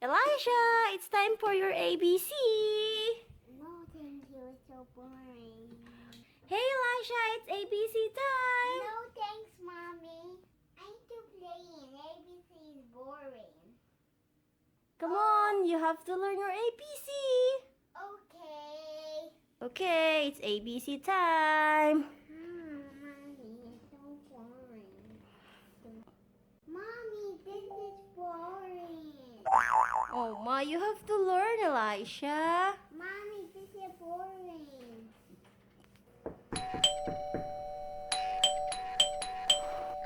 Elisha, it's time for your ABC. No, thank you. It's so boring. Hey Elisha, it's ABC time. No, thanks, Mommy. I need to play and ABC is boring. Come on, you have to learn your ABC. Okay. Okay, it's ABC time. Mommy, it's so boring. Mommy, this is boring. Oh ma, you have to learn, Elisha. Mommy, this is boring.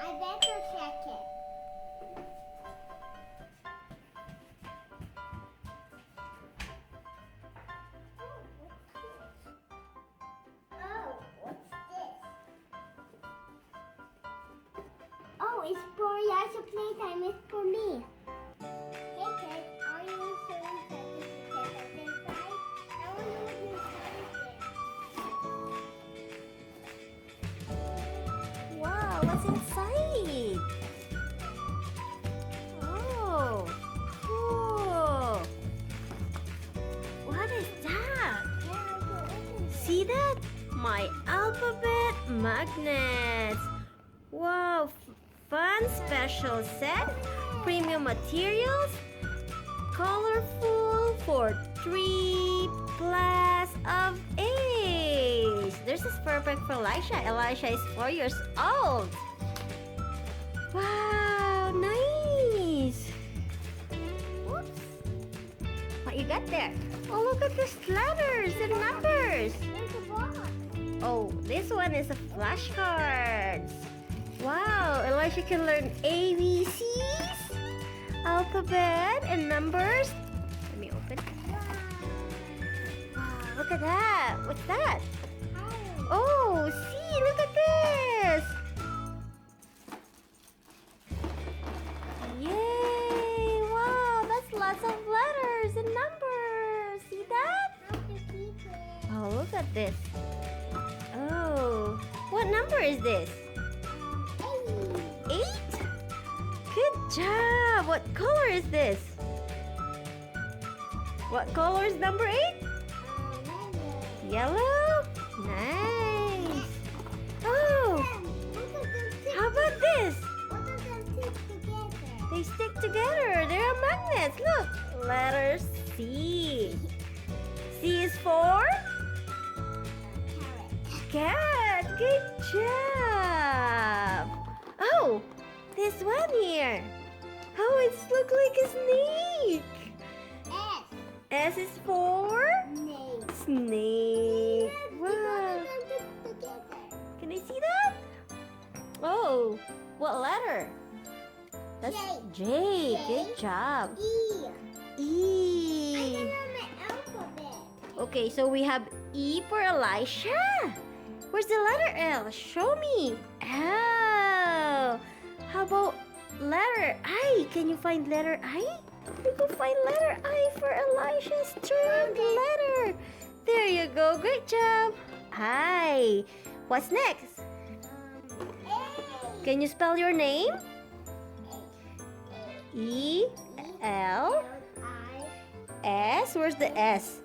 I better check it. Oh, what's this? Oh, it's for Elisha playtime. It's for me. Hey kid, are you so excited to check out inside? I wonder what inside is. Wow, what's inside? Oh, cool. What is that? Yeah, I can open it. See that? My alphabet magnets. Wow, fun special set. Premium materials. Colorful for 3 plus of age. This is perfect for Elisha. Elisha is 4 years old. Wow, nice. Oops. What you got there? Oh, look at these letters and numbers. There's a box. Oh, this one is a flashcards. Wow, Elisha can learn ABCs, alphabet, and numbers. Let me open. Wow, look at that. What's that? Oh, see, look at this. Yay, wow, that's lots of letters and numbers. See that? How to keep it? Oh, look at this. Oh, what number is this? 8? Good job! What color is this? What color is number 8? Yellow? Nice! Oh! How about this? What does them stick together? They stick together. They are magnets. Look! Letter C. C is for? Carrot. Cat! Good job! Oh! This one here. Oh, it's look like a snake. S. S is for Snake. snake. Wow. Together. Can I see that? Oh, what letter? That's J. J. J. Good job. E. I E. can learn my alphabet. Okay, so we have E for Elisha. Where's the letter L? Show me. L. How about letter I? Can you find letter I? We can find letter I for Elisha's third letter. There you go. Great job. I. What's next? A. Can you spell your name? E L S. Where's the S?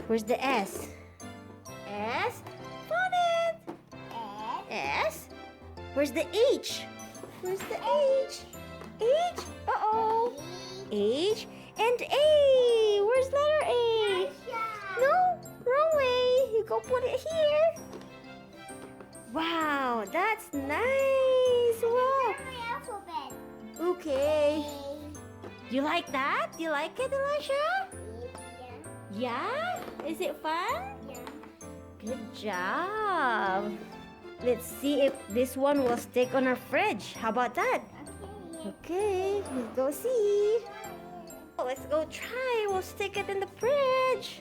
Where's the S? S. Found it. S. Where's the H? Where's the H? H. Uh-oh. H and A. Where's letter A? No, wrong way. You go put it here. Wow, that's nice. Wow. Okay. You like that? You like it, Elisha? Yeah? Is it fun? Good job. Let's see if this one will stick on our fridge. How about that? Okay, let's go see. Oh, let's go try. We'll stick it in the fridge.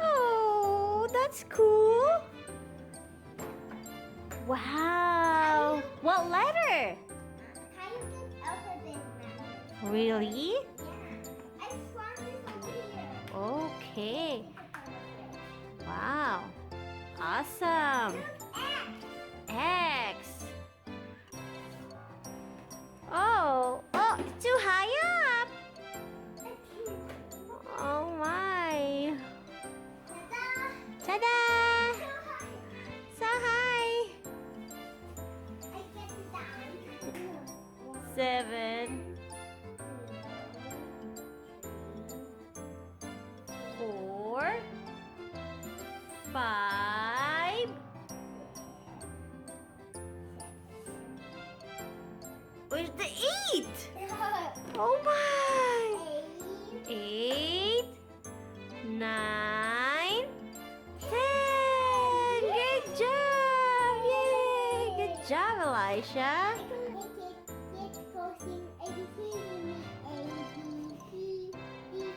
Oh, that's cool. Wow. What letter? Really? Okay. Wow. Awesome. X. Oh, it's too high up. 7, 4, 5. Where's the 8? Oh my! 8, 9, 10. Good job! Yay! Good job, Elisha. Let's go sing ABC with me. A, B, C, D, E,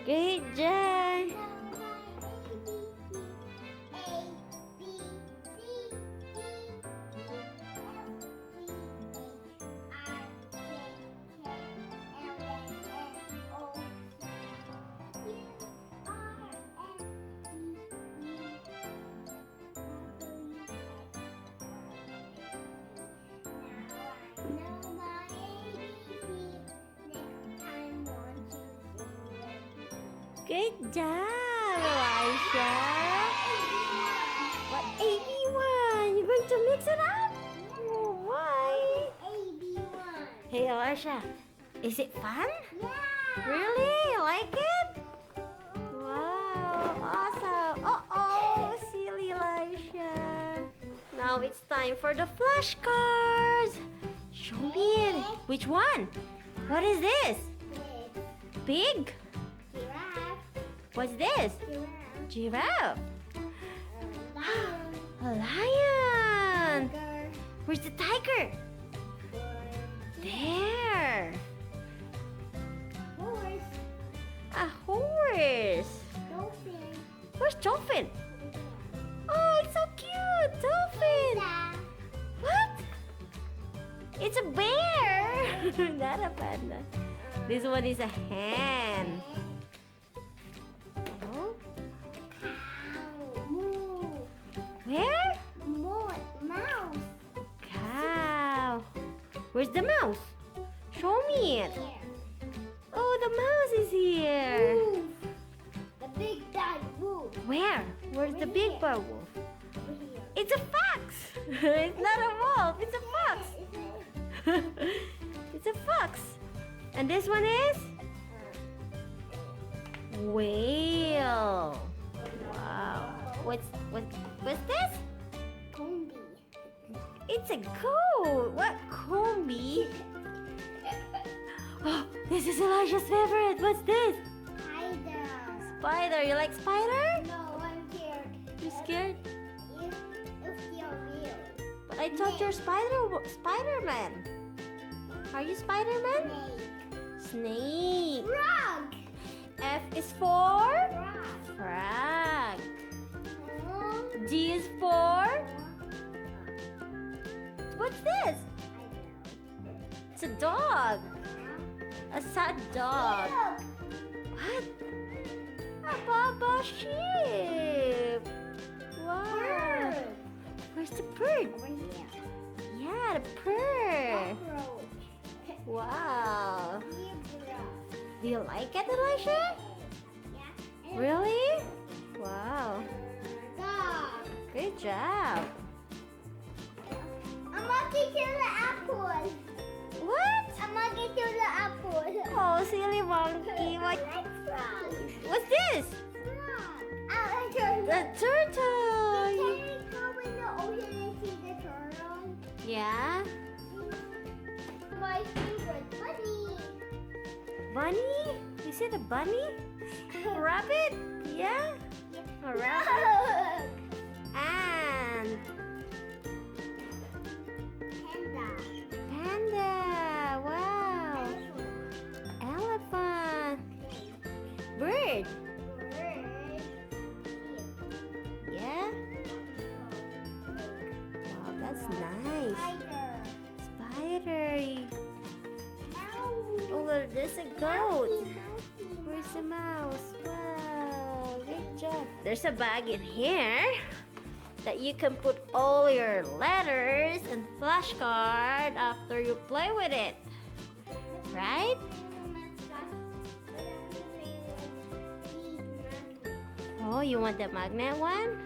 Good job. Good job, Elisha. What AB1? You're going to mix it up? Oh, why? Hey, Elisha, is it fun? Yeah. Really? You like it? Wow, awesome. Uh-oh, silly Elisha. Now it's time for the flashcards. Show me it. Which one? What is this? Pig? Giraffe. What's this? Giraffe. Giraffe. Lion. A lion. Tiger. Where's the tiger? There. Horse. A horse. Dolphin. Where's dolphin? Oh, it's so cute. Dolphin. Panda. What? It's a bear. Not a panda. This one is a hen. Oh, Cow. Moo. where? Mouse. Cow. Where's the mouse? Show me it. Here. Oh, the mouse is here. Wolf. The big bad wolf. Where? Where's the big bad wolf? Over here. It's a fox. It's not a wolf. It's a fox. It's a fox. And this one is? Whale. Wow. What's this? Combi. It's a goat. What combi? Oh, this is Elisha's favorite. What's this? Spider. Spider. You like spider? No, I'm scared. You scared? If you're real. But I thought you're Spider-Man. Are you Spider-Man? Snake. Snake. Frog. F is for Frog. frog. Oh. G is for what's this? It's a dog. A sad dog. What? A baba sheep. Wow. Bird. Where's the bird? Over here. Yeah, the bird. Cockroach. Wow. Zebra. Do you like it, Elisha? Yeah. Really? Wow. Dog. Good job. I'm gonna get you the apple. What? I'm gonna get you the apple. Oh, silly monkey. What? Like frog. What's this? Frog. Oh, a turtle. The turtle. Can we go in the ocean and see the turtle? Yeah. My favorite bunny. Bunny? Is it a bunny? Rabbit? Yeah. A rabbit. Look. And Panda. panda. Wow. Elephant. Bird. Bird. Yeah. Wow, that's nice. Spider. Spider. Ow. Oh, there's a goat. Where's the mouse? Wow, good job. There's a bag in here. that you can put all your letters and flashcard after you play with it. Right? Oh, you want the magnet one?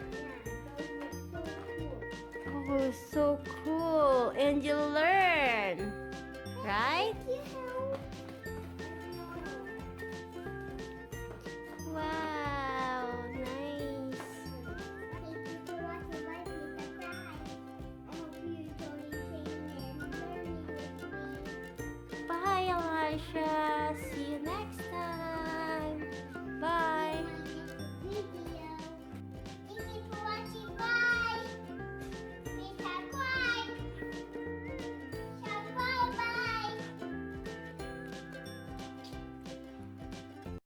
Oh, so cool. And you learn. Right? Wow, nice. Thank you for watching my subscribe. I hope you enjoyed playing and learning with me. Bye, Elisha. See you next time.